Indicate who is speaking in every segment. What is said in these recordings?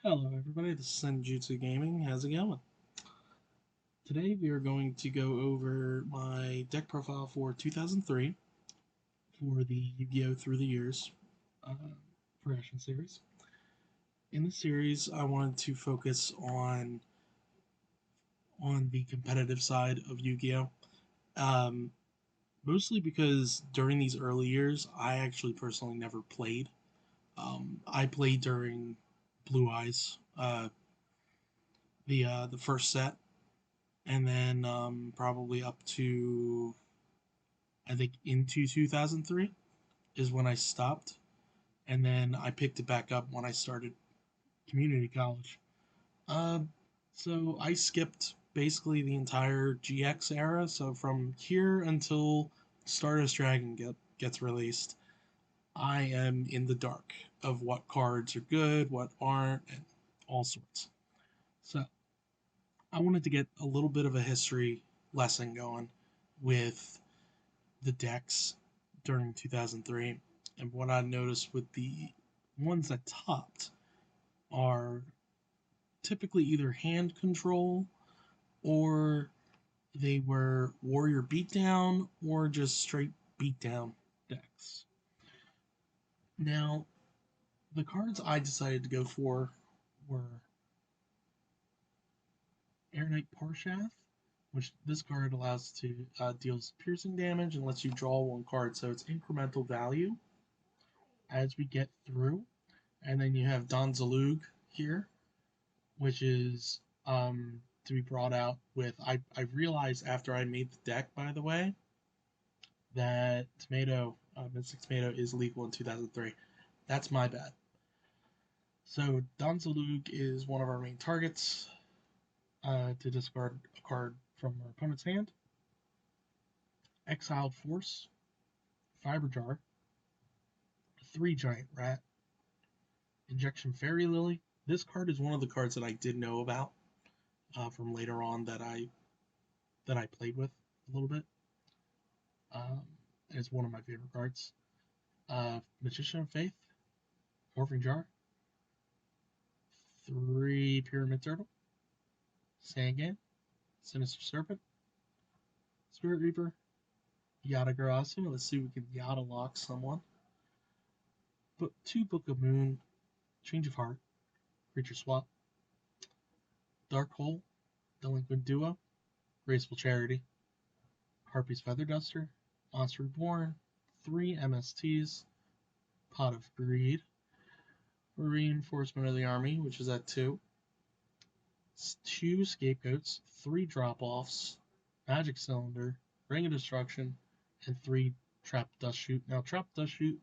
Speaker 1: Hello everybody, this is Senjutsu Gaming. How's it going? Today we are going to go over my deck profile for 2003 for the Yu-Gi-Oh! Through the Years uh, progression series. In the series, I wanted to focus on the competitive side of Yu-Gi-Oh! Um, Mostly because during these early years, I actually personally never played. I played during Blue Eyes, the first set, and then probably up to I think into 2003 is when I stopped, and then I picked it back up when I started community college. Uh, so I skipped basically the entire GX era. So from here until Stardust Dragon gets released, I am in the dark of what cards are good, what aren't, and all sorts. So I wanted to get a little bit of a history lesson going with the decks during 2003. And what I noticed with the ones that topped are typically either hand control or they were warrior beatdown or just straight beatdown decks. Now, the cards I decided to go for were Air Knight Parshath, which this card allows to deals piercing damage and lets you draw one card, so it's incremental value as we get through. And then you have Don Zalug here, which is to be brought out with. I realized after I made the deck, by the way, that Mystic Tomato is legal in 2003. That's my bad. So Don Zalug is one of our main targets to discard a card from our opponent's hand. Exiled Force, Fiber Jar, 3 Giant Rat, Injection Fairy Lily. This card is one of the cards that I did know about from later on that I played with a little bit. It's one of my favorite cards. Magician of Faith, Morphing Jar, 3 Pyramid Turtle, Sangan, Sinister Serpent, Spirit Reaper, Yada Garasu. Let's see if we can Yada lock someone. But 2 Book of Moon, Change of Heart, Creature Swap, Dark Hole, Delinquent Duo, Graceful Charity, Harpy's Feather Duster, Monster Reborn, 3 MSTs, Pot of Greed, Reinforcement of the Army, which is at 2, 2 Scapegoats, 3 Drop-Offs, Magic Cylinder, Ring of Destruction, and 3 Trap Dust Shoot. Now, Trap Dust Shoot,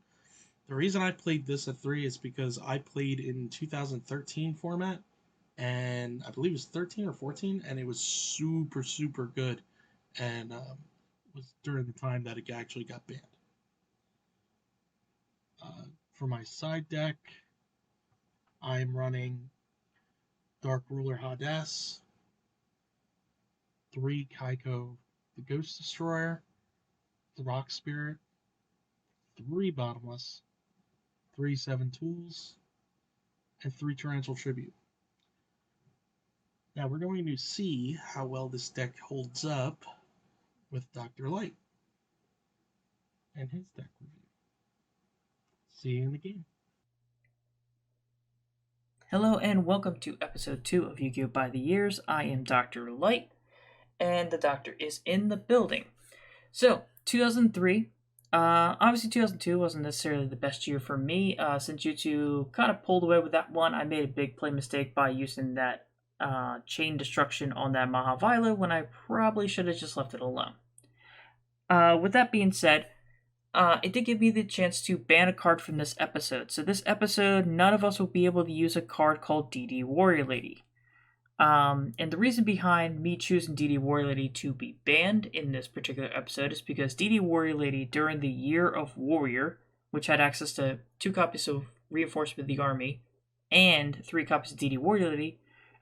Speaker 1: the reason I played this at 3 is because I played in 2013 format, and I believe it was 13 or 14, and it was super, super good, and was during the time that it actually got banned. For my side deck, I'm running Dark Ruler Hades, 3 Kaiko the Ghost Destroyer, the Rock Spirit, 3 Bottomless, 3 Seven Tools, and 3 Torrential Tribute. Now we're going to see how well this deck holds up with Dr. Light and his deck review. See you in the game.
Speaker 2: Hello and welcome to episode 2 of Yu-Gi-Oh! By the Years. I am Dr. Light, and the doctor is in the building. So, 2003, obviously 2002 wasn't necessarily the best year for me. Since Senjutsu kind of pulled away with that one, I made a big play mistake by using that chain destruction on that Mahavila when I probably should have just left it alone. With that being said, it did give me the chance to ban a card from this episode. So this episode, none of us will be able to use a card called DD Warrior Lady. And the reason behind me choosing DD Warrior Lady to be banned in this particular episode is because DD Warrior Lady, during the Year of Warrior, which had access to 2 copies of Reinforcement of the Army and 3 copies of DD Warrior Lady,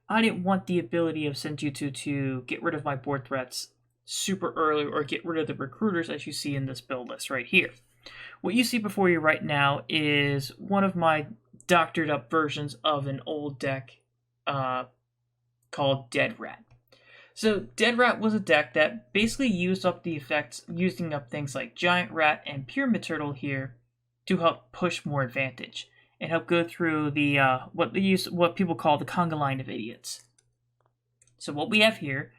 Speaker 2: I didn't want the ability of Senjutsu to get rid of my board threats super early or get rid of the recruiters as you see in this build list right here. What you see before you right now is one of my doctored up versions of an old deck called Dead Rat. So Dead Rat was a deck that basically used up the effects, using up things like Giant Rat and Pyramid Turtle here to help push more advantage and help go through the what people call the conga line of idiots. So what we have here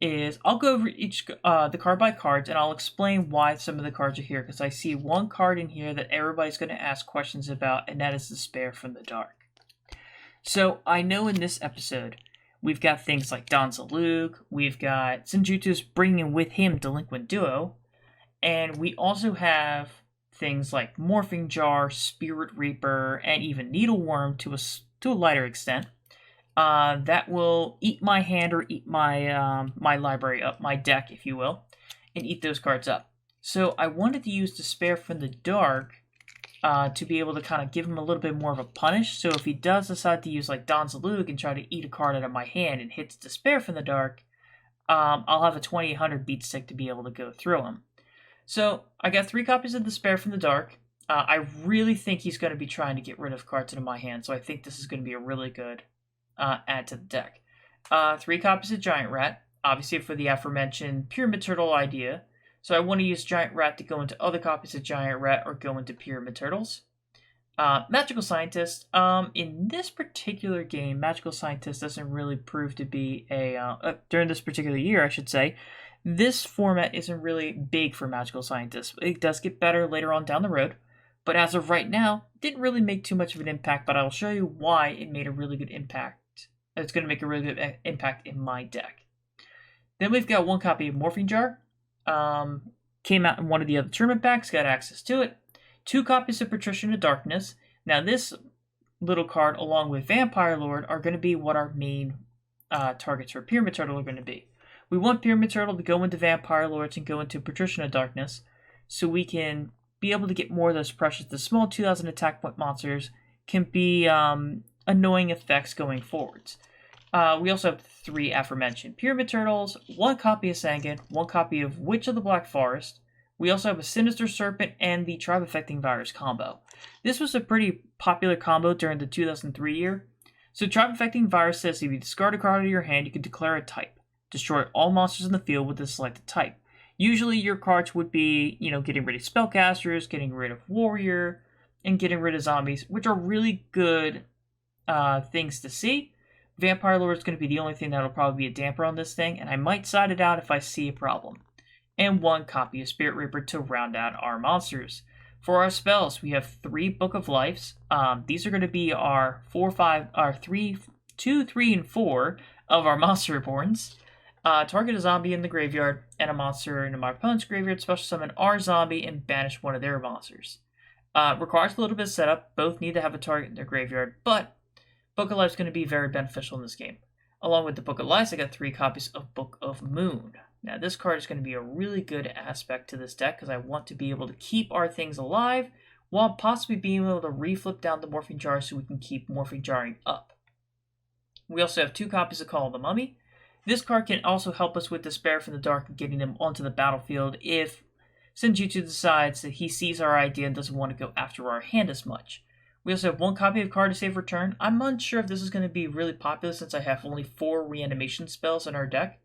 Speaker 2: is I'll go over each the card by cards, and I'll explain why some of the cards are here, because I see one card in here that everybody's going to ask questions about, and that is Despair from the Dark. So I know in this episode we've got things like Danzalug, we've got Senjutsu's bringing with him Delinquent Duo, and we also have things like Morphing Jar, Spirit Reaper, and even Needleworm to a lighter extent. That will eat my hand or eat my my library up, my deck, if you will, and eat those cards up. So I wanted to use Despair from the Dark to be able to kind of give him a little bit more of a punish. So if he does decide to use like Danzalug and try to eat a card out of my hand and hits Despair from the Dark, I'll have a 2800 beat stick to be able to go through him. So I got 3 copies of Despair from the Dark. I really think he's going to be trying to get rid of cards out of my hand, so I think this is going to be a really good add to the deck. 3 copies of Giant Rat, obviously for the aforementioned Pyramid Turtle idea. So I want to use Giant Rat to go into other copies of Giant Rat or go into Pyramid Turtles. Magical Scientist. In this particular game, Magical Scientist doesn't really prove to be during this particular year, I should say, this format isn't really big for Magical Scientist. It does get better later on down the road, but as of right now, it didn't really make too much of an impact, but I'll show you why it made a really good impact. It's going to make a really good impact in my deck. Then we've got 1 copy of Morphing Jar. Came out in one of the other tournament packs, got access to it. 2 copies of Patrician of Darkness. Now this little card, along with Vampire Lord, are going to be what our main targets for Pyramid Turtle are going to be. We want Pyramid Turtle to go into Vampire Lords and go into Patrician of Darkness, so we can be able to get more of those precious. The small 2000 attack point monsters can be annoying effects going forwards. We also have 3 aforementioned Pyramid Turtles, 1 copy of Sangan, 1 copy of Witch of the Black Forest. We also have a Sinister Serpent and the Tribe Affecting Virus combo. This was a pretty popular combo during the 2003 year. So Tribe Affecting Virus says if you discard a card out of your hand, you can declare a type. Destroy all monsters in the field with the selected type. Usually your cards would be, getting rid of Spellcasters, getting rid of Warrior, and getting rid of Zombies, which are really good things to see. Vampire Lord is going to be the only thing that'll probably be a damper on this thing, and I might side it out if I see a problem. And 1 copy of Spirit Reaper to round out our monsters. For our spells, we have 3 Book of Lives. These are going to be our 2, 3, and 4 of our Monster Reborns. Target a zombie in the graveyard and a monster in my opponent's graveyard, special summon our zombie and banish one of their monsters. Requires a little bit of setup. Both need to have a target in their graveyard, but Book of Life is going to be very beneficial in this game. Along with the Book of Lives, I got 3 copies of Book of Moon. Now, this card is going to be a really good aspect to this deck because I want to be able to keep our things alive while possibly being able to reflip down the Morphing Jar so we can keep Morphing Jarring up. We also have 2 copies of Call of the Mummy. This card can also help us with Despair from the Dark and getting them onto the battlefield if Senjutsu decides that he sees our idea and doesn't want to go after our hand as much. We also have 1 copy of Card to Save Return. I'm unsure if this is going to be really popular since I have only 4 reanimation spells in our deck.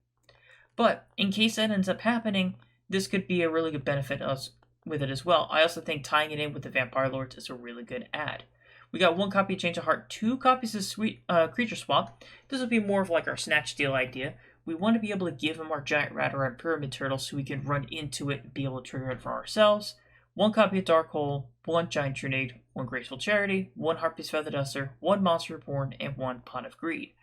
Speaker 2: But in case that ends up happening, this could be a really good benefit to us with it as well. I also think tying it in with the Vampire Lords is a really good add. We got 1 copy of Change of Heart, 2 copies of Sweet Creature Swap. This will be more of like our Snatch Steal idea. We want to be able to give him our Giant Rat or our Pyramid Turtle so we can run into it and be able to trigger it for ourselves. 1 copy of Dark Hole, 1 Giant Trinade, 1 Graceful Charity, 1 Harpy's Feather Duster, 1 Monster Reborn, and 1 Pot of Greed.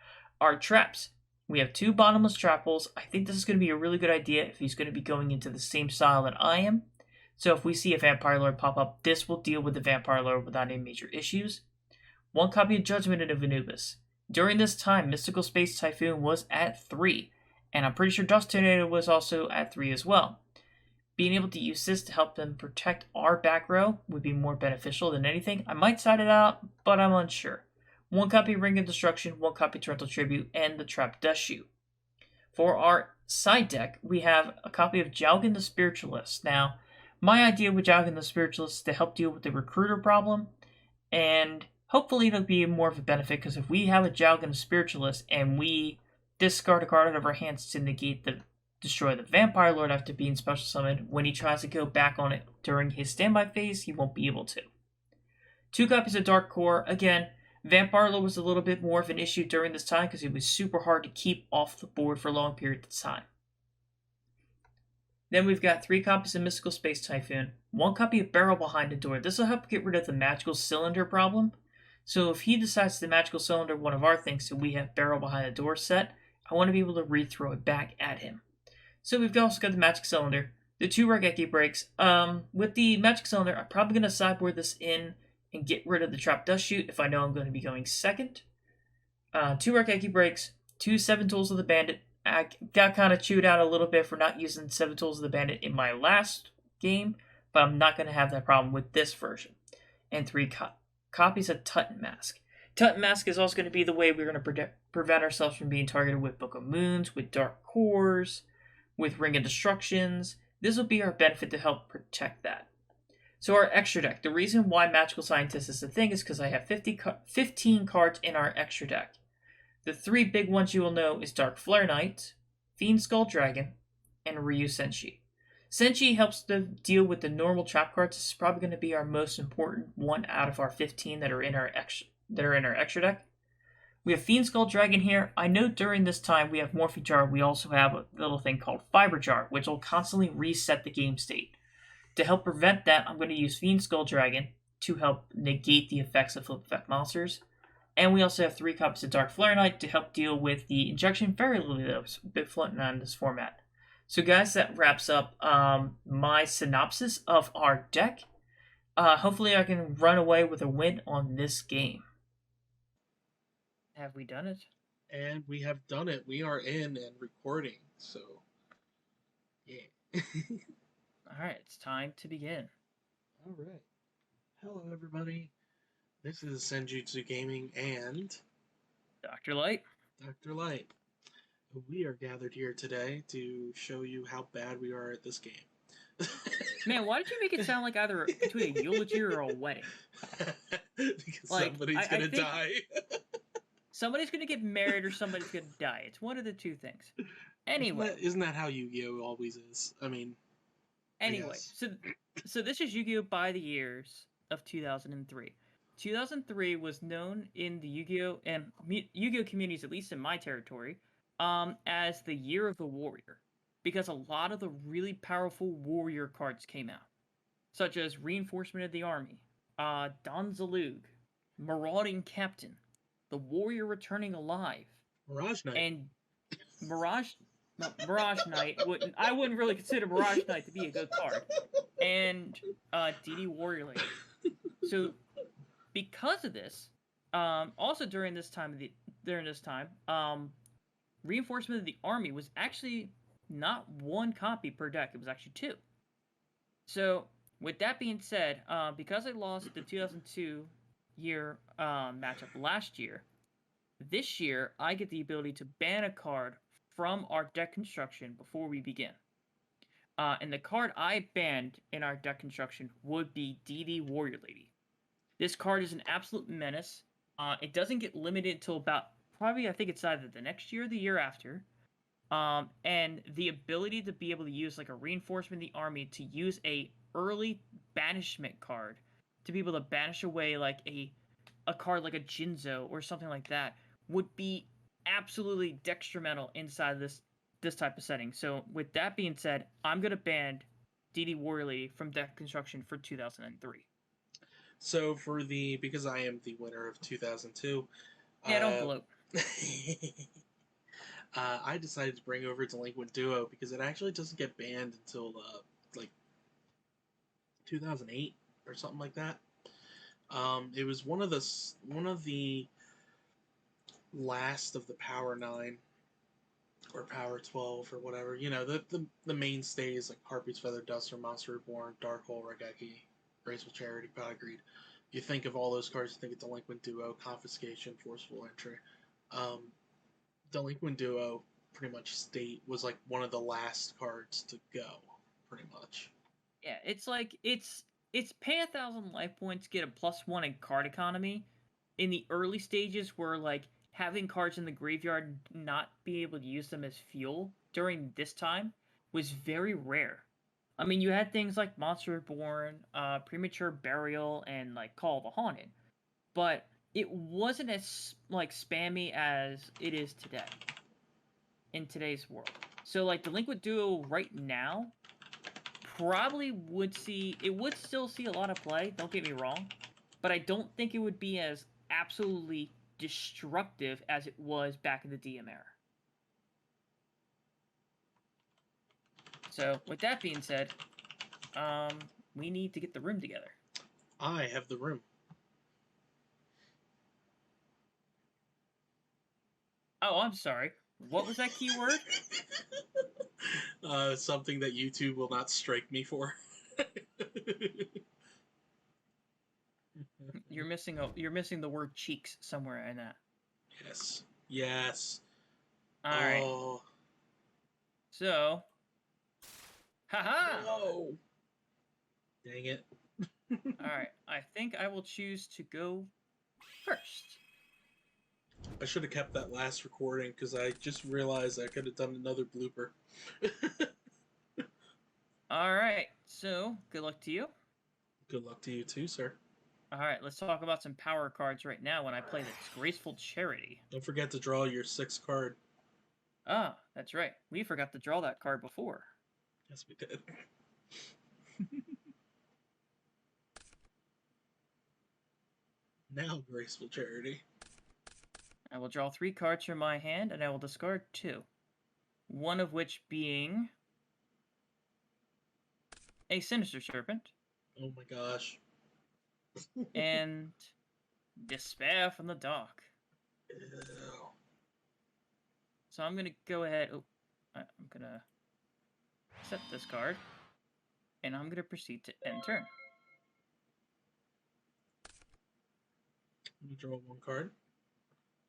Speaker 2: Our traps. We have 2 Bottomless Trap Holes. I think this is going to be a really good idea if he's going to be going into the same style that I am. So if we see a Vampire Lord pop up, this will deal with the Vampire Lord without any major issues. 1 copy of Judgment of Anubis. During this time, Mystical Space Typhoon was at 3, and I'm pretty sure Dust Tornado was also at 3 as well. Being able to use this to help them protect our back row would be more beneficial than anything. I might side it out, but I'm unsure. 1 copy Ring of Destruction, 1 copy Torrential Tribute, and the Trap Dust Shoe. For our side deck, we have a copy of Jalgan the Spiritualist. Now, my idea with Jalgan the Spiritualist is to help deal with the Recruiter problem, and hopefully it'll be more of a benefit, because if we have a Jalgan Spiritualist and we discard a card out of our hands to negate the destroy the Vampire Lord after being special summoned, when he tries to go back on it during his standby phase, he won't be able to. 2 copies of Dark Core. Again, Vampire Lord was a little bit more of an issue during this time because it was super hard to keep off the board for long periods of time. Then we've got 3 copies of Mystical Space Typhoon, 1 copy of Barrel Behind the Door. This will help get rid of the Magical Cylinder problem. So if he decides to Magical Cylinder one of our things, so we have Barrel Behind the Door set, I want to be able to re-throw it back at him. So we've also got the Magic Cylinder, the 2 Raigeki breaks. With the Magic Cylinder, I'm probably going to sideboard this in and get rid of the Trap Dust Shoot if I know I'm going to be going second. 2 Raigeki breaks, 2 Seven Tools of the Bandit. I got kind of chewed out a little bit for not using 7 Tools of the Bandit in my last game, but I'm not going to have that problem with this version. And 3 copies of Tutton Mask. Tutton Mask is also going to be the way we're going to prevent ourselves from being targeted with Book of Moons, with Dark Cores, with Ring of Destructions. This will be our benefit to help protect that. So our extra deck. The reason why Magical Scientist is a thing is because I have 15 cards in our extra deck. The 3 big ones you will know is Dark Flare Knight, Fiend Skull Dragon, and Ryu Senshi. Senshi helps to deal with the normal trap cards. This is probably going to be our most important one out of our 15 that are in our extra deck. We have Fiend Skull Dragon here. I know during this time we have Morphe Jar. We also have a little thing called Fiber Jar, which will constantly reset the game state. To help prevent that, I'm going to use Fiend Skull Dragon to help negate the effects of flip effect monsters. And we also have 3 copies of Dark Flare Knight to help deal with the Injection Fairy Lily that was a bit floating on this format. So guys, that wraps up my synopsis of our deck. Hopefully I can run away with a win on this game. Have we done it?
Speaker 1: And we have done it. We are in and recording, so yeah.
Speaker 2: Alright, it's time to begin.
Speaker 1: Alright. Hello everybody. This is Senjutsu Gaming and
Speaker 2: Dr. Light.
Speaker 1: Dr. Light. We are gathered here today to show you how bad we are at this game.
Speaker 2: Man, why did you make it sound like either between a eulogy or a wedding?
Speaker 1: Because
Speaker 2: Like,
Speaker 1: somebody's gonna die.
Speaker 2: Somebody's gonna get married or somebody's gonna die. It's one of the 2 things. Anyway.
Speaker 1: Isn't that how YuGiOh always is? I mean.
Speaker 2: Anyway, so this is YuGiOh by the years of 2003. 2003 was known in the YuGiOh and YuGiOh communities, at least in my territory, as the Year of the Warrior, because a lot of the really powerful warrior cards came out, such as Reinforcement of the Army, Don Zalug, Marauding Captain, the Warrior Returning Alive,
Speaker 1: Mirage Knight,
Speaker 2: and Mirage Knight I wouldn't really consider Mirage Knight to be a good card, and DD Warrior Lady. So because of this, also during this time, Reinforcement of the Army was actually not 1 copy per deck; it was actually 2. So with that being said, because I lost the 2002 year matchup last year, this year I get the ability to ban a card from our deck construction before we begin. And the card I banned in our deck construction would be DD Warrior Lady. This card is an absolute menace. It doesn't get limited until about, probably I think it's either the next year or the year after. And the ability to be able to use like a Reinforcement of the Army to use a early banishment card to be able to banish away like a card like a Jinzo or something like that would be absolutely detrimental inside this type of setting. So with that being said, I'm gonna ban DD Warrior Lady from deck construction for 2003.
Speaker 1: So because I am the winner of 2002.
Speaker 2: Yeah, don't gloat.
Speaker 1: I decided to bring over Delinquent Duo because it actually doesn't get banned until like 2008 or something like that. It was one of the last of the Power 9 or Power 12 or whatever. You know, the mainstays like Harpy's Feather Duster, Monster Reborn, Dark Hole, Raigeki, Graceful Charity, Pot of Greed. You think of all those cards, you think of Delinquent Duo, Confiscation, Forceful Entry. Delinquent Duo pretty much was like one of the last cards to go, pretty much.
Speaker 2: Yeah, it's like it's pay 1,000 life points, get a +1 in card economy, in the early stages where like having cards in the graveyard not be able to use them as fuel during this time was very rare. I mean, you had things like Monster Reborn, Premature Burial, and like Call of the Haunted, but it wasn't as like spammy as it is today in today's world. So like Delinquent Duo right now probably would still see a lot of play, don't get me wrong, but I don't think it would be as absolutely destructive as it was back in the DM era. So with that being said, we need to get the room together.
Speaker 1: I have the room.
Speaker 2: Oh, I'm sorry. What was that keyword?
Speaker 1: Something that YouTube will not strike me for.
Speaker 2: You're missing the word cheeks somewhere in that.
Speaker 1: Yes. Yes.
Speaker 2: All right.
Speaker 1: Oh.
Speaker 2: So, haha.
Speaker 1: No. Dang it.
Speaker 2: All right. I think I will choose to go first.
Speaker 1: I should have kept that last recording because I just realized I could have done another blooper.
Speaker 2: All right. So, good luck to you.
Speaker 1: Good luck to you too, sir.
Speaker 2: All right. Let's talk about some power cards right now when I play this Graceful Charity.
Speaker 1: Don't forget to draw your 6th card.
Speaker 2: Ah, that's right. We forgot to draw that card before.
Speaker 1: Yes, we did. Now, Graceful Charity.
Speaker 2: I will draw 3 cards from my hand, and I will discard 2. One of which being a Sinister Serpent.
Speaker 1: Oh my gosh.
Speaker 2: And Despair from the Dark.
Speaker 1: Ew.
Speaker 2: So I'm going to go ahead... Oh, I'm going to set this card. And I'm going to proceed to end turn.
Speaker 1: Let me draw 1 card.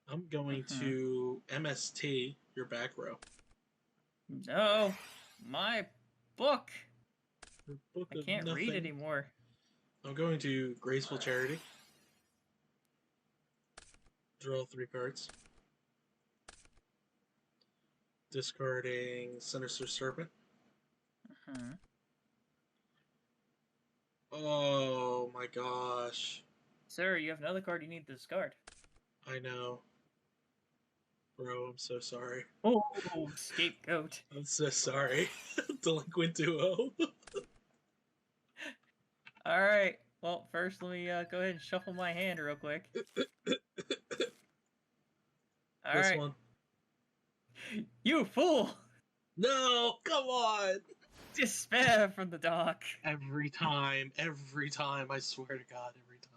Speaker 1: I'm going to MST your back row.
Speaker 2: No! My book!
Speaker 1: Your book
Speaker 2: I can't
Speaker 1: of
Speaker 2: read
Speaker 1: nothing.
Speaker 2: anymore.
Speaker 1: I'm going to Graceful Charity. Draw 3 cards. Discarding Sinister Serpent. Oh my gosh.
Speaker 2: Sir, you have another card you need to discard.
Speaker 1: I know. Bro, I'm so sorry.
Speaker 2: Oh, scapegoat.
Speaker 1: I'm so sorry. Delinquent Duo.
Speaker 2: Alright. Well, first let me go ahead and shuffle my hand real quick.
Speaker 1: This
Speaker 2: Alright.
Speaker 1: one.
Speaker 2: You fool!
Speaker 1: No, come on.
Speaker 2: Despair from the Dark.
Speaker 1: Every time, I swear to God, every time.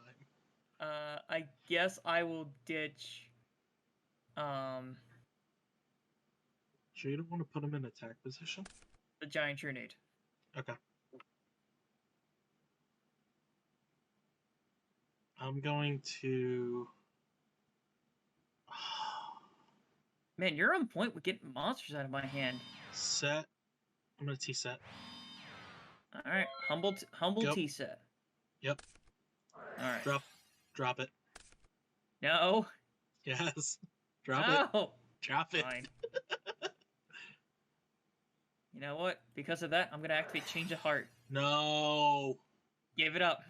Speaker 2: I guess I will ditch.
Speaker 1: Sure you don't want to put him in attack position?
Speaker 2: The Giant Grenade.
Speaker 1: Okay. I'm going to...
Speaker 2: Man, you're on point with getting monsters out of my hand.
Speaker 1: Set. I'm going to T-set.
Speaker 2: Alright, humble
Speaker 1: Yep.
Speaker 2: T-set.
Speaker 1: Yep.
Speaker 2: Alright.
Speaker 1: Drop it.
Speaker 2: No.
Speaker 1: Yes. Drop it.
Speaker 2: No.
Speaker 1: Drop it.
Speaker 2: Fine. You know what? Because of that, I'm going to activate Change of Heart.
Speaker 1: No.
Speaker 2: Give it up.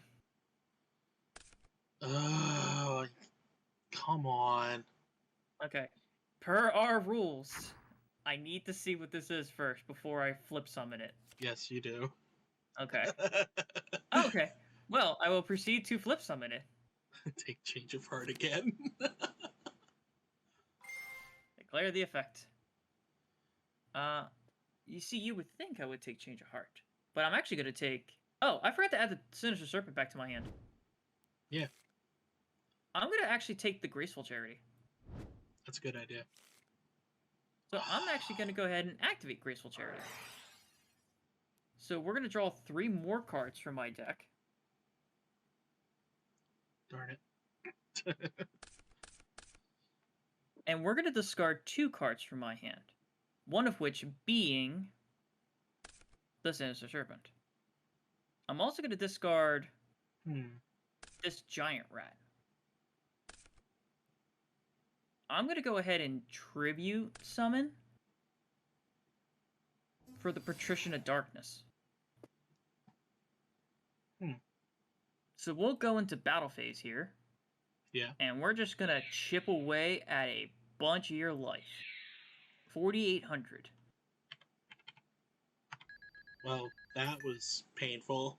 Speaker 1: Oh, come on.
Speaker 2: Okay. Per our rules, I need to see what this is first before I flip summon it.
Speaker 1: Yes, you do.
Speaker 2: Okay. Okay. Well, I will proceed to flip summon it.
Speaker 1: Take Change of Heart again.
Speaker 2: Declare the effect. You see, you would think I would take Change of Heart, but I'm actually going to take... Oh, I forgot to add the Sinister Serpent back to my hand.
Speaker 1: Yeah.
Speaker 2: I'm going to actually take the Graceful Charity.
Speaker 1: That's a good idea.
Speaker 2: So I'm actually going to go ahead and activate Graceful Charity. So we're going to draw 3 more cards from my deck.
Speaker 1: Darn it.
Speaker 2: And we're going to discard 2 cards from my hand. One of which being the Sinister Serpent. I'm also going to discard this Giant Rat. I'm going to go ahead and tribute summon for the Patrician of Darkness. So we'll go into battle phase here.
Speaker 1: Yeah.
Speaker 2: And we're just going to chip away at a bunch of your life. 4,800.
Speaker 1: Well, that was painful.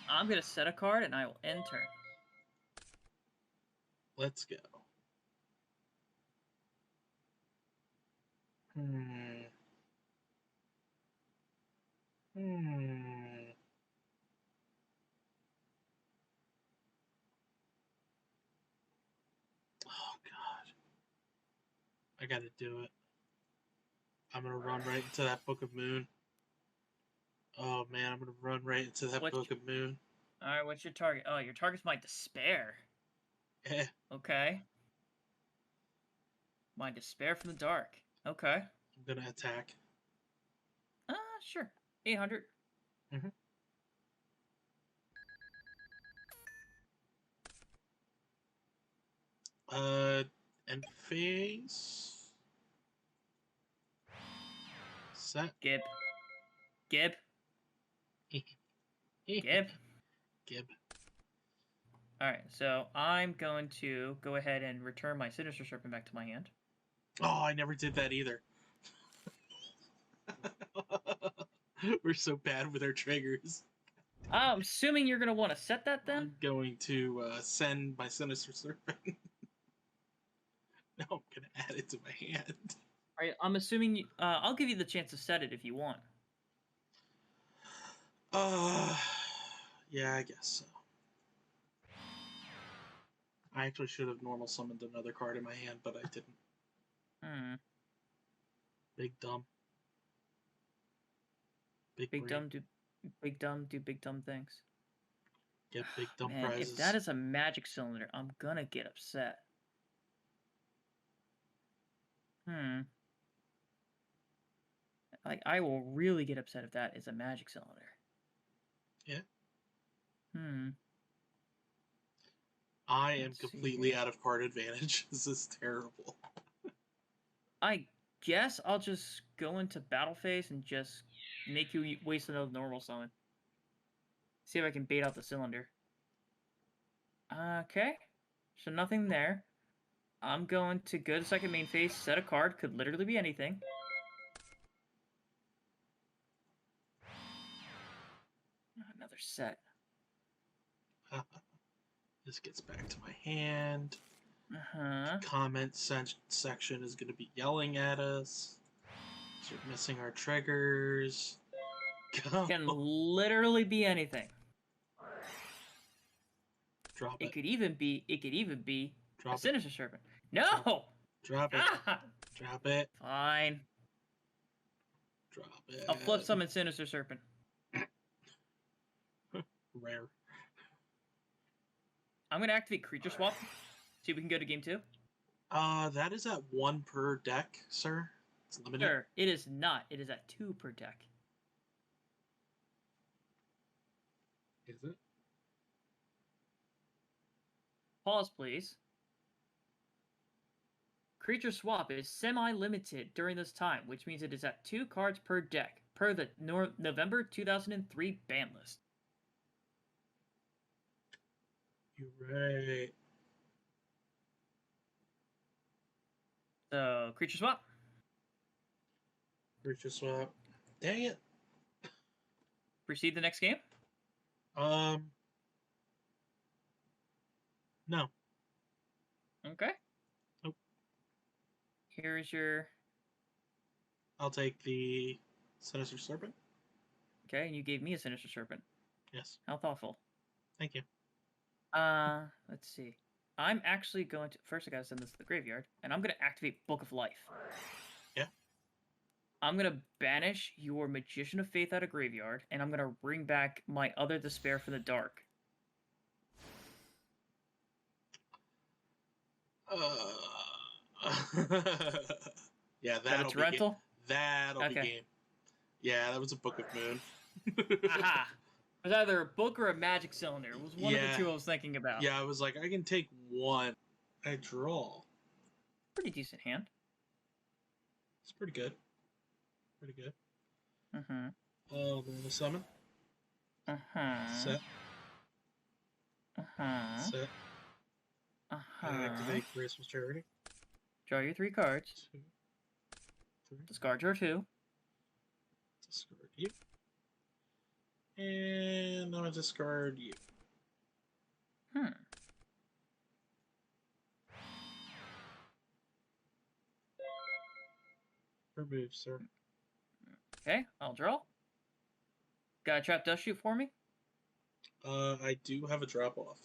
Speaker 2: I'm going to set a card and I will end turn.
Speaker 1: Let's go. Hmm. Oh, God. I gotta do it. I'm gonna run right into that Book of Moon. Oh, man, I'm gonna run right into that Book of Moon.
Speaker 2: Alright, what's your target? Oh, your target's my despair.
Speaker 1: Yeah.
Speaker 2: Okay. My despair from the dark. Okay.
Speaker 1: I'm gonna attack.
Speaker 2: Sure. 800.
Speaker 1: Mm-hmm. End phase. Set.
Speaker 2: Gib. Gib. Gib.
Speaker 1: Gib.
Speaker 2: Alright, so I'm going to go ahead and return my Sinister Serpent back to my hand.
Speaker 1: Oh, I never did that either. We're so bad with our triggers.
Speaker 2: I'm assuming you're going to want to set that then?
Speaker 1: I'm going to send my Sinister Serpent. Now I'm going to add it to my hand.
Speaker 2: Alright, I'm assuming... I'll give you the chance to set it if you want.
Speaker 1: Yeah, I guess so. I actually should have normal summoned another card in my hand, but I didn't. Big dumb. Big
Speaker 2: dumb do big dumb things.
Speaker 1: Get big dumb
Speaker 2: Man,
Speaker 1: prizes.
Speaker 2: if that is a magic cylinder, I'm gonna get upset. Like, I will really get upset if that is a magic cylinder.
Speaker 1: Yeah.
Speaker 2: I
Speaker 1: am completely out of card advantage. This is terrible.
Speaker 2: I guess I'll just go into battle phase and just make you waste another normal summon. See if I can bait out the cylinder. Okay. So nothing there. I'm going to go to second main phase, set a card, could literally be anything. Another set.
Speaker 1: This gets back to my hand. The comment section is going to be yelling at us. So we're missing our triggers.
Speaker 2: Can literally be anything.
Speaker 1: Drop it.
Speaker 2: It could even be
Speaker 1: Drop
Speaker 2: a Sinister Serpent. No!
Speaker 1: Drop it. Drop it.
Speaker 2: Fine.
Speaker 1: Drop it.
Speaker 2: I'll flip summon Sinister Serpent.
Speaker 1: Rare.
Speaker 2: I'm going to activate Creature Swap. See if we can go to game 2.
Speaker 1: That is at 1 per deck, sir. It's limited.
Speaker 2: Sure, it is not. It is at 2 per deck.
Speaker 1: Is it?
Speaker 2: Pause, please. Creature Swap is semi-limited during this time, which means it is at 2 cards per deck, per the November 2003 ban list.
Speaker 1: You're right.
Speaker 2: So, Creature Swap.
Speaker 1: Creature Swap. Dang it.
Speaker 2: Proceed the next game?
Speaker 1: No.
Speaker 2: Okay.
Speaker 1: Nope.
Speaker 2: Here's your...
Speaker 1: I'll take the Sinister Serpent.
Speaker 2: Okay, and you gave me a Sinister Serpent.
Speaker 1: Yes.
Speaker 2: How thoughtful.
Speaker 1: Thank you.
Speaker 2: Let's see. I'm actually going to... First, I gotta send this to the graveyard, and I'm gonna activate Book of Life.
Speaker 1: Yeah.
Speaker 2: I'm gonna banish your Magician of Faith out of graveyard, and I'm gonna bring back my other Despair from the Dark.
Speaker 1: Yeah, that'll be
Speaker 2: rental?
Speaker 1: Game. That'll be game. Yeah, that was a Book of Moon.
Speaker 2: Aha! It was either a book or a magic cylinder. It was one of the two I was thinking about.
Speaker 1: Yeah, I was like, I can take one. I draw.
Speaker 2: pretty decent hand.
Speaker 1: It's pretty good. Pretty good.
Speaker 2: Mm-hmm.
Speaker 1: Normal summon.
Speaker 2: Uh-huh.
Speaker 1: Set.
Speaker 2: Uh-huh.
Speaker 1: Set.
Speaker 2: Uh-huh.
Speaker 1: Activate Graceful Charity.
Speaker 2: Draw your 3 cards.
Speaker 1: 2, 3.
Speaker 2: Discard your 2.
Speaker 1: Discard you. And I'm gonna discard you. Remove, sir.
Speaker 2: Okay, I'll draw. Got a trap dust shoot for me?
Speaker 1: I do have a drop off.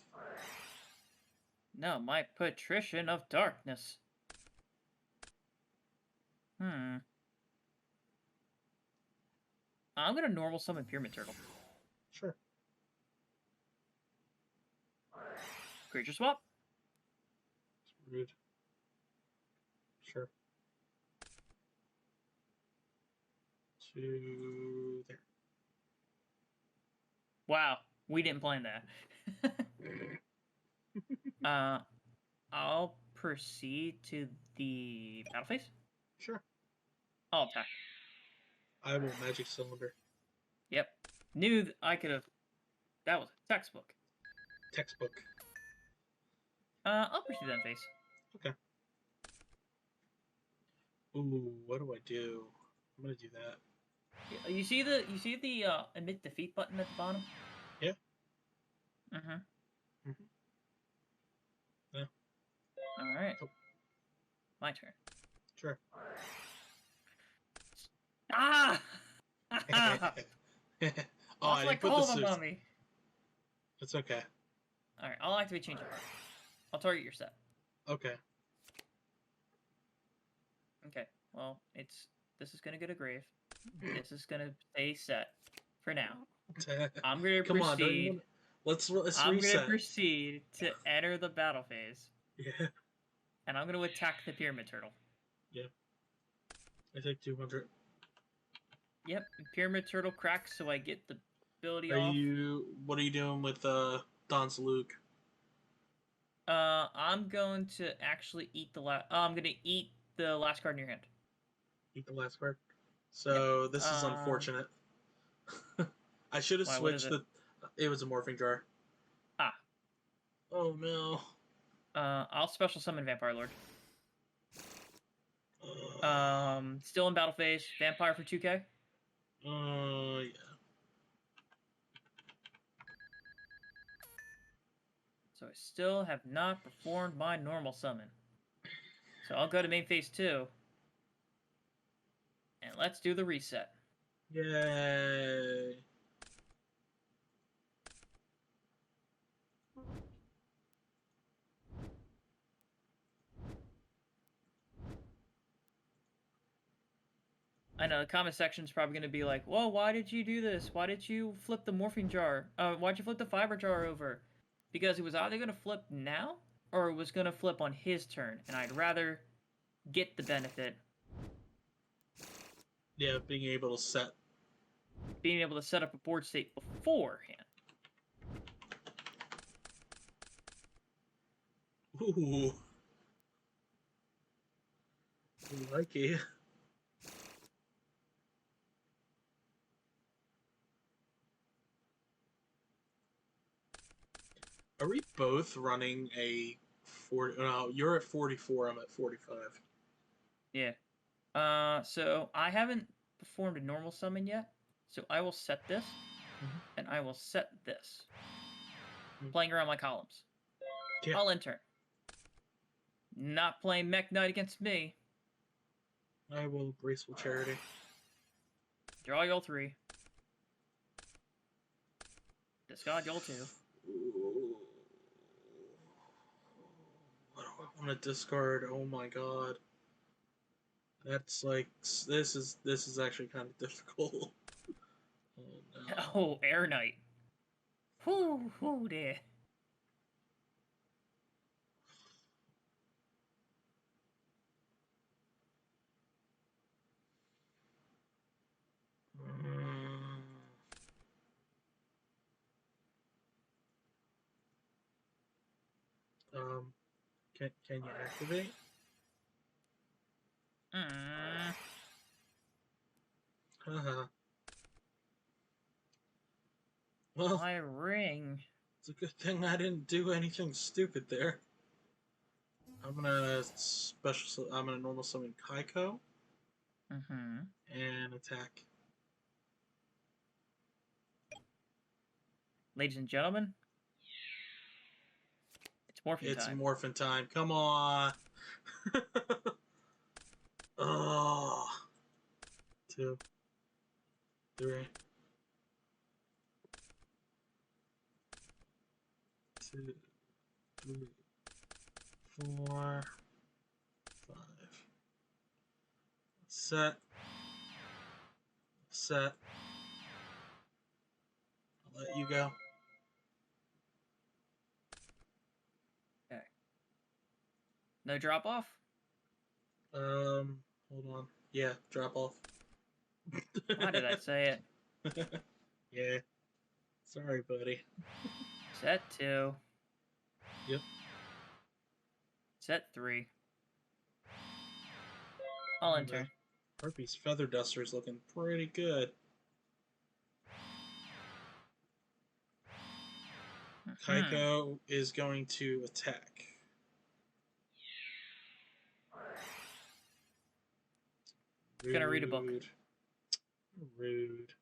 Speaker 2: No, my Patrician of Darkness. I'm gonna normal summon Pyramid Turtle.
Speaker 1: Sure.
Speaker 2: Creature swap.
Speaker 1: It's rude. Sure. To there.
Speaker 2: Wow, we didn't plan that. I'll proceed to the battle phase.
Speaker 1: Sure.
Speaker 2: I'll attack.
Speaker 1: I will Magic Cylinder.
Speaker 2: Yep. Knew I could have. That was a textbook.
Speaker 1: Textbook.
Speaker 2: I'll proceed that phase.
Speaker 1: Okay. Ooh, what do I do? I'm gonna do that.
Speaker 2: You see the emit defeat button at the bottom?
Speaker 1: Yeah.
Speaker 2: Mm-hmm.
Speaker 1: Mm-hmm. Yeah.
Speaker 2: Alright.
Speaker 1: Oh.
Speaker 2: My turn.
Speaker 1: Sure.
Speaker 2: Ah!
Speaker 1: Oh,
Speaker 2: Lost like all of them on me.
Speaker 1: It's okay.
Speaker 2: Alright, I'll activate Change of Heart. I'll target your set.
Speaker 1: Okay.
Speaker 2: Okay, well, this is gonna go to grave. This is gonna stay set for now. I'm gonna
Speaker 1: Come
Speaker 2: proceed.
Speaker 1: on, let's
Speaker 2: I'm
Speaker 1: reset.
Speaker 2: gonna proceed to enter the battle phase.
Speaker 1: Yeah.
Speaker 2: And I'm gonna attack the Pyramid Turtle.
Speaker 1: Yeah. I take 200.
Speaker 2: Yep, Pyramid Turtle cracks, so I get the ability
Speaker 1: Are
Speaker 2: off.
Speaker 1: what are you doing with Don Saluk?
Speaker 2: I'm going to actually eat the last. I'm gonna eat the last card in your hand.
Speaker 1: Eat the last card. So
Speaker 2: Yep.
Speaker 1: this is unfortunate. I should have switched the. It was a morphing jar.
Speaker 2: Ah.
Speaker 1: Oh no.
Speaker 2: I'll special summon Vampire Lord. Still in battle phase. Vampire for 2K.
Speaker 1: Yeah.
Speaker 2: So I still have not performed my normal summon. So I'll go to main phase 2. And let's do the reset.
Speaker 1: Yay.
Speaker 2: I know the comment section is probably going to be like, "Whoa, why did you do this? Why did you flip the morphine jar? Why'd you flip the fiber jar over?" Because it was either going to flip now, or it was going to flip on his turn, and I'd rather get the benefit.
Speaker 1: Yeah, being able to set
Speaker 2: up a board state beforehand.
Speaker 1: Ooh. I like it. Are we both running a 40? No, you're at 44. I'm at 45.
Speaker 2: Yeah. So I haven't performed a normal summon yet. So I will set this, and I will set this. Playing around my columns.
Speaker 1: Yeah.
Speaker 2: I'll enter. Not playing Mech Knight against me.
Speaker 1: I will Graceful Charity.
Speaker 2: Draw your 3. Discard your 2.
Speaker 1: Ooh. What do I want to discard? Oh my god. That's like this is actually kind of difficult. Oh no.
Speaker 2: Oh, Air Knight. Whoo there.
Speaker 1: Can you activate? Well,
Speaker 2: My ring.
Speaker 1: it's a good thing I didn't do anything stupid there. I'm gonna normal summon Kaiko
Speaker 2: Mm-hmm.
Speaker 1: and attack.
Speaker 2: Ladies and gentlemen, it's morphin'
Speaker 1: It's
Speaker 2: time.
Speaker 1: morphin' time. Come on. Oh, 2, 3, 2, 3, 4, 5. Set. Set. I'll let you go.
Speaker 2: Okay. No drop off?
Speaker 1: Hold on. Yeah, drop off.
Speaker 2: Why did I say it?
Speaker 1: Yeah. Sorry, buddy.
Speaker 2: Set 2.
Speaker 1: Yep.
Speaker 2: Set 3. I'll
Speaker 1: Oh, that
Speaker 2: enter.
Speaker 1: Harpy's Feather Duster's looking pretty good.
Speaker 2: Mm-hmm.
Speaker 1: Kaiko is going to attack.
Speaker 2: Gonna read a book.
Speaker 1: Rude. Rude.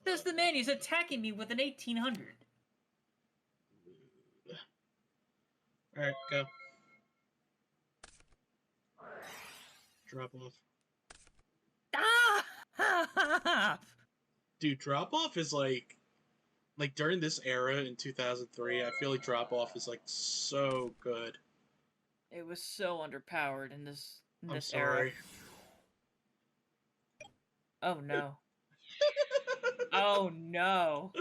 Speaker 2: Says the man he's attacking me with an 1800.
Speaker 1: Rude. Alright, go. Drop off.
Speaker 2: Ah!
Speaker 1: Dude, drop off is like during this era in 2003, I feel like drop off is like so good.
Speaker 2: It was so underpowered in
Speaker 1: I'm
Speaker 2: this era.
Speaker 1: sorry.
Speaker 2: Oh no. Oh no.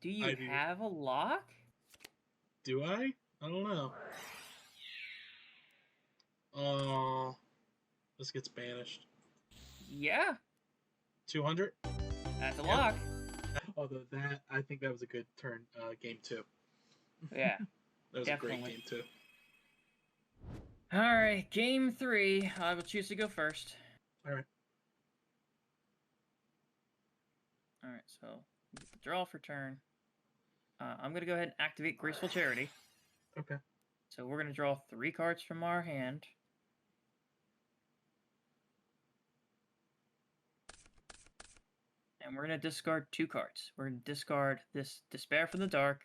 Speaker 2: Do you
Speaker 1: I do.
Speaker 2: have a lock?
Speaker 1: Do I? I don't know. Oh, this gets banished.
Speaker 2: Yeah,
Speaker 1: 200?
Speaker 2: that's a
Speaker 1: Yep.
Speaker 2: lock.
Speaker 1: Although I think that was a good turn. Game 2.
Speaker 2: Yeah,
Speaker 1: That was
Speaker 2: definitely.
Speaker 1: a great game 2.
Speaker 2: Alright, game 3. I will choose to go first.
Speaker 1: Alright.
Speaker 2: Alright, so get the draw for turn. I'm going to go ahead and activate Graceful Charity.
Speaker 1: Okay.
Speaker 2: So we're going to draw 3 cards from our hand. And we're going to discard 2 cards. We're going to discard this Despair from the Dark.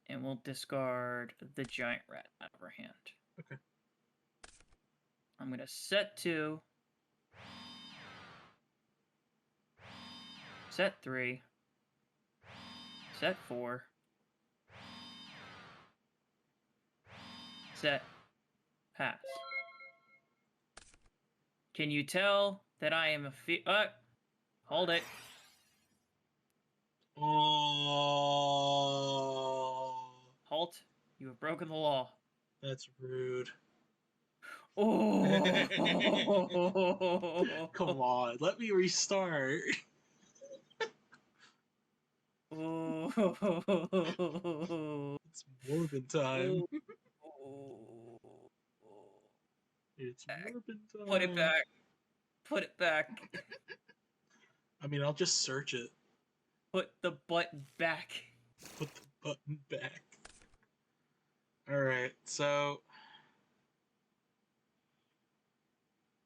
Speaker 2: And we'll discard the Giant Rat out of our hand.
Speaker 1: Okay.
Speaker 2: I'm going to set 2. Set 3. Set 4. Set. Pass. Can you tell that I am hold it.
Speaker 1: Oh,
Speaker 2: Halt. You have broken the law.
Speaker 1: that's rude.
Speaker 2: Oh.
Speaker 1: Come on, let me restart.
Speaker 2: Oh.
Speaker 1: It's Morbin time.
Speaker 2: Oh.
Speaker 1: It's Morbin
Speaker 2: Put it
Speaker 1: time.
Speaker 2: back. Put it back.
Speaker 1: I mean, I'll just search it.
Speaker 2: Put the button back.
Speaker 1: Put the button back. Alright, so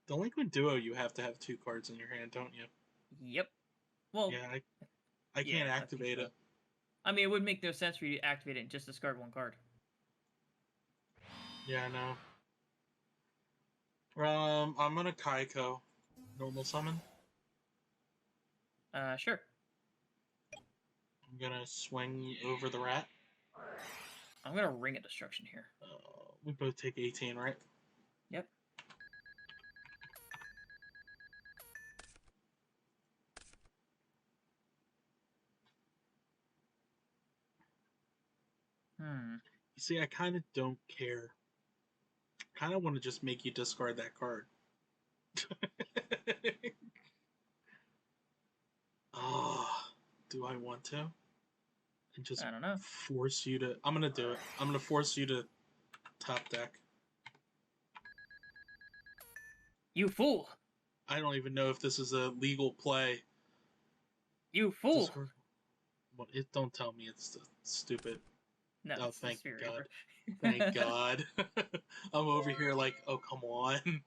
Speaker 1: Delinquent Duo, you have to have 2 cards in your hand, don't you?
Speaker 2: Yep. Well,
Speaker 1: Yeah, I can't
Speaker 2: yeah, I think
Speaker 1: activate
Speaker 2: so.
Speaker 1: it.
Speaker 2: I mean, it would make no sense for you to activate it and just discard 1 card.
Speaker 1: Yeah, I know. I'm gonna Kaiko. Normal summon.
Speaker 2: Sure.
Speaker 1: I'm gonna swing over the rat.
Speaker 2: I'm gonna Ring of Destruction here.
Speaker 1: We both take 18, right?
Speaker 2: Yep.
Speaker 1: You see, I kind of don't care. I kind of want to just make you discard that card. Oh, do I want to? And just
Speaker 2: I don't know.
Speaker 1: force you to... I'm gonna do it. I'm gonna force you to top deck.
Speaker 2: You fool!
Speaker 1: I don't even know if this is a legal play.
Speaker 2: You fool!
Speaker 1: Well, don't tell me it's stupid.
Speaker 2: No,
Speaker 1: Oh,
Speaker 2: it's the
Speaker 1: thank
Speaker 2: Spirit
Speaker 1: God.
Speaker 2: Reaper.
Speaker 1: Thank God. I'm over here like, oh, come on.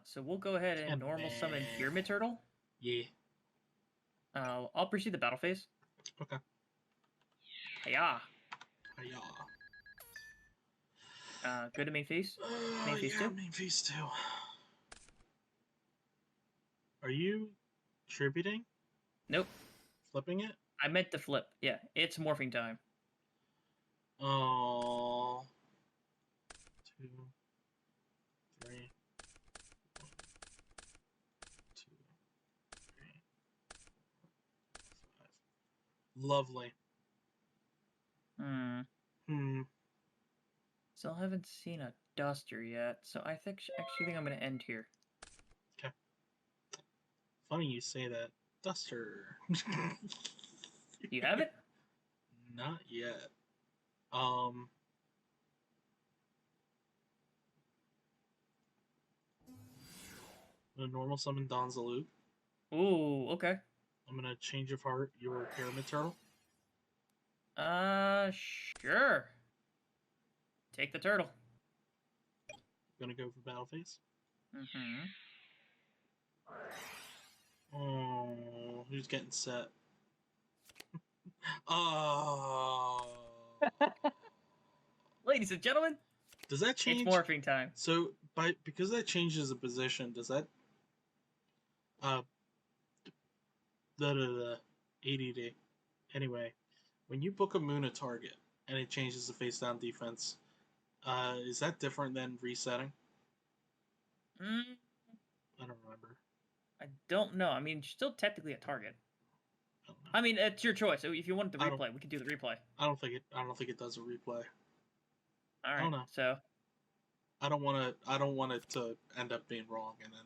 Speaker 2: So we'll go ahead and
Speaker 1: And
Speaker 2: normal summon
Speaker 1: man.
Speaker 2: Pyramid Turtle.
Speaker 1: Yeah.
Speaker 2: I'll proceed the battle phase.
Speaker 1: Okay.
Speaker 2: Hiya!
Speaker 1: Hiya.
Speaker 2: Go to main phase.
Speaker 1: Oh,
Speaker 2: Main phase
Speaker 1: yeah,
Speaker 2: 2.
Speaker 1: main phase 2. Are you tributing?
Speaker 2: Nope.
Speaker 1: Flipping it?
Speaker 2: I meant to flip. Yeah, it's morphing time.
Speaker 1: Oh. 2, 3. 1, 2, 3, 5. Lovely.
Speaker 2: Hmm.
Speaker 1: Hmm.
Speaker 2: Still haven't seen a Duster yet, so I actually think I'm gonna end here.
Speaker 1: Okay. Funny you say that. Duster.
Speaker 2: You have it?
Speaker 1: Not yet. Um. I'm gonna normal summon Donzaluk.
Speaker 2: Ooh, okay.
Speaker 1: I'm gonna change of heart your Pyramid Turtle.
Speaker 2: Sure. Take the turtle.
Speaker 1: I'm gonna go for battle phase.
Speaker 2: Mm-hmm.
Speaker 1: Oh, who's getting set? Oh.
Speaker 2: Ladies and gentlemen,
Speaker 1: Does that
Speaker 2: it's
Speaker 1: change?
Speaker 2: morphing time.
Speaker 1: So because that changes the position, does that uh the ADD? Anyway, when you book a moon a target and it changes the face down defense, is that different than resetting?
Speaker 2: Mm,
Speaker 1: I don't remember.
Speaker 2: I don't know. I mean, still technically a target.
Speaker 1: I don't know.
Speaker 2: I mean, it's your choice. So if you want the
Speaker 1: I don't.
Speaker 2: replay, we can do the replay.
Speaker 1: I don't think it. I don't think it does a replay.
Speaker 2: All
Speaker 1: I don't
Speaker 2: right.
Speaker 1: know.
Speaker 2: So
Speaker 1: I don't want to. I don't want it to end up being wrong, and then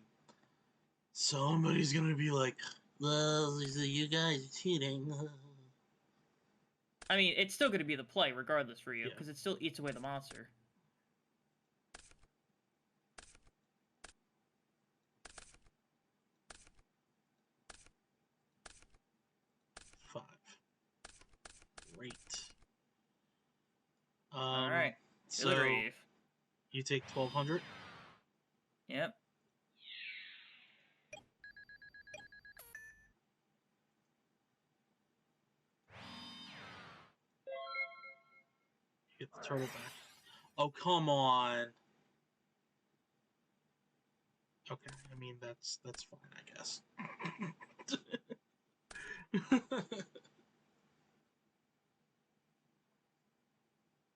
Speaker 1: somebody's gonna be like, "Well, you guys cheating."
Speaker 2: I mean, it's still going to be the play regardless for you
Speaker 1: Yeah.
Speaker 2: because it still eats away the monster.
Speaker 1: Five. Great.
Speaker 2: All right.
Speaker 1: So
Speaker 2: Illugrave.
Speaker 1: you take 1,200.
Speaker 2: Yep.
Speaker 1: You get the turtle back. Oh, come on. Okay, I mean that's fine, I guess.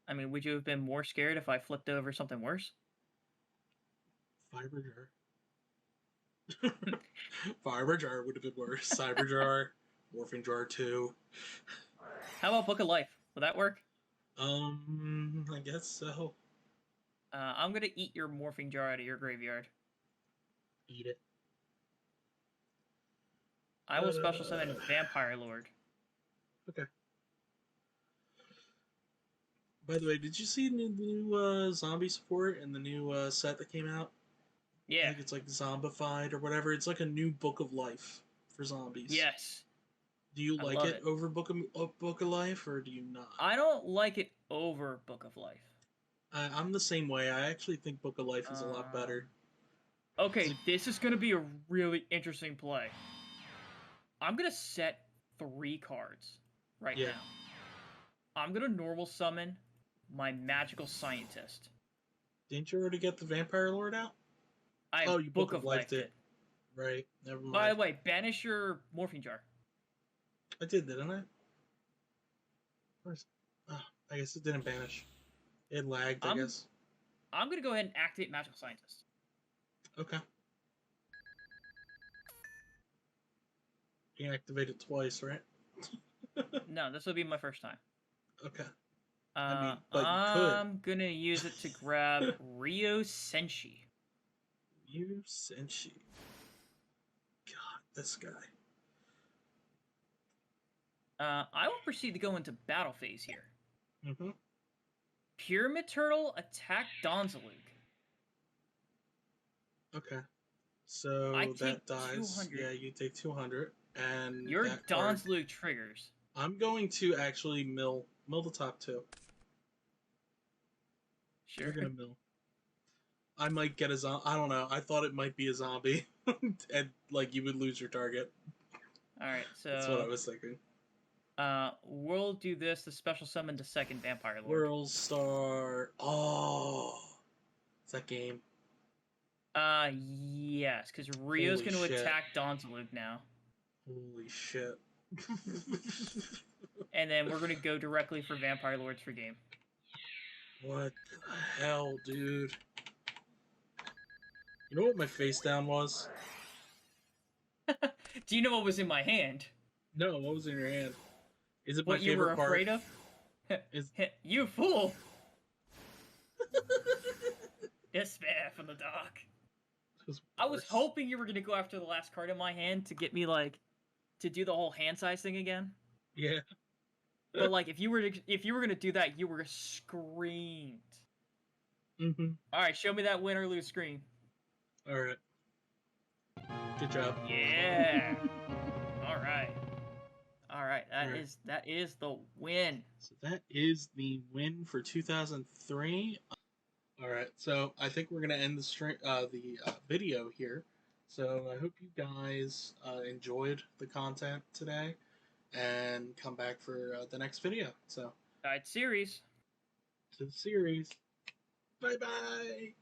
Speaker 2: I mean, would you have been more scared if I flipped over something worse?
Speaker 1: Fiber jar. Fiber jar would have been worse. Cyber jar, morphing jar 2.
Speaker 2: How about Book of Life? Will that work?
Speaker 1: I guess so.
Speaker 2: I'm going to eat your morphing jar out of your graveyard.
Speaker 1: Eat it.
Speaker 2: I will special summon Vampire Lord.
Speaker 1: Okay. By the way, did you see the new zombie support in the new set that came out? I
Speaker 2: Yeah.
Speaker 1: think it's like Zombified or whatever. It's like a new Book of Life for zombies.
Speaker 2: Yes.
Speaker 1: Do you
Speaker 2: I
Speaker 1: like
Speaker 2: love
Speaker 1: it
Speaker 2: it.
Speaker 1: over Book of Life, or do you not?
Speaker 2: I don't like it over Book of Life.
Speaker 1: I'm the same way. I actually think Book of Life is a lot better.
Speaker 2: Okay, this is going to be a really interesting play. I'm going to set 3 cards right now. I'm going to normal summon my Magical Scientist.
Speaker 1: Didn't you already get the Vampire Lord out?
Speaker 2: I
Speaker 1: You
Speaker 2: Book of Life
Speaker 1: it. Right. Never mind.
Speaker 2: By the way, banish your Morphine Jar.
Speaker 1: I did, didn't I? Where's... Oh, I guess it didn't banish. It lagged, I guess.
Speaker 2: I'm going to go ahead and activate Magical Scientist.
Speaker 1: Okay. You can activate it twice, right?
Speaker 2: No, this will be my first time.
Speaker 1: Okay. But you could.
Speaker 2: I'm going to use it to grab Ryo Senshi.
Speaker 1: You Senshi. God, this guy.
Speaker 2: I will proceed to go into battle phase here.
Speaker 1: Mm-hmm.
Speaker 2: Pyramid Turtle attack Donzaluk.
Speaker 1: Okay.
Speaker 2: I
Speaker 1: So that
Speaker 2: take
Speaker 1: dies. Yeah,
Speaker 2: 200.
Speaker 1: you take 200, and
Speaker 2: Your
Speaker 1: that card.
Speaker 2: Don's Luke triggers.
Speaker 1: I'm going to actually mill the top two. You're
Speaker 2: Sure.
Speaker 1: gonna mill. I might get a zombie. I don't know. I thought it might be a zombie, and like you would lose your target.
Speaker 2: Alright,
Speaker 1: That's what I
Speaker 2: so
Speaker 1: was thinking.
Speaker 2: we'll do this to special summon the second Vampire Lord.
Speaker 1: World Star. Oh, it's that game.
Speaker 2: Yes, because Rio's
Speaker 1: Holy
Speaker 2: going to
Speaker 1: shit.
Speaker 2: attack Don's Luke now.
Speaker 1: Holy shit.
Speaker 2: And then we're going to go directly for Vampire Lords for game.
Speaker 1: What the hell, dude? You know what my face down was?
Speaker 2: Do you know what was in my hand?
Speaker 1: No, what was in your hand? Is it my
Speaker 2: What you were
Speaker 1: favorite part?
Speaker 2: afraid of?
Speaker 1: Is
Speaker 2: You fool! Despair from the dark. I was hoping you were going to go after the last card in my hand to get me, like, to do the whole hand size thing again.
Speaker 1: Yeah.
Speaker 2: But, like, if you were going to do that, you were screamed.
Speaker 1: Mm-hmm.
Speaker 2: Alright, show me that win or lose screen.
Speaker 1: Alright. Good job.
Speaker 2: Yeah! Alright. Alright,
Speaker 1: Alright.
Speaker 2: that is the win.
Speaker 1: So that is the win for 2003. Alright, so I think we're gonna end the video here. So I hope you guys enjoyed the content today and come back for the next video. So
Speaker 2: Alright, series.
Speaker 1: to the series. Bye bye.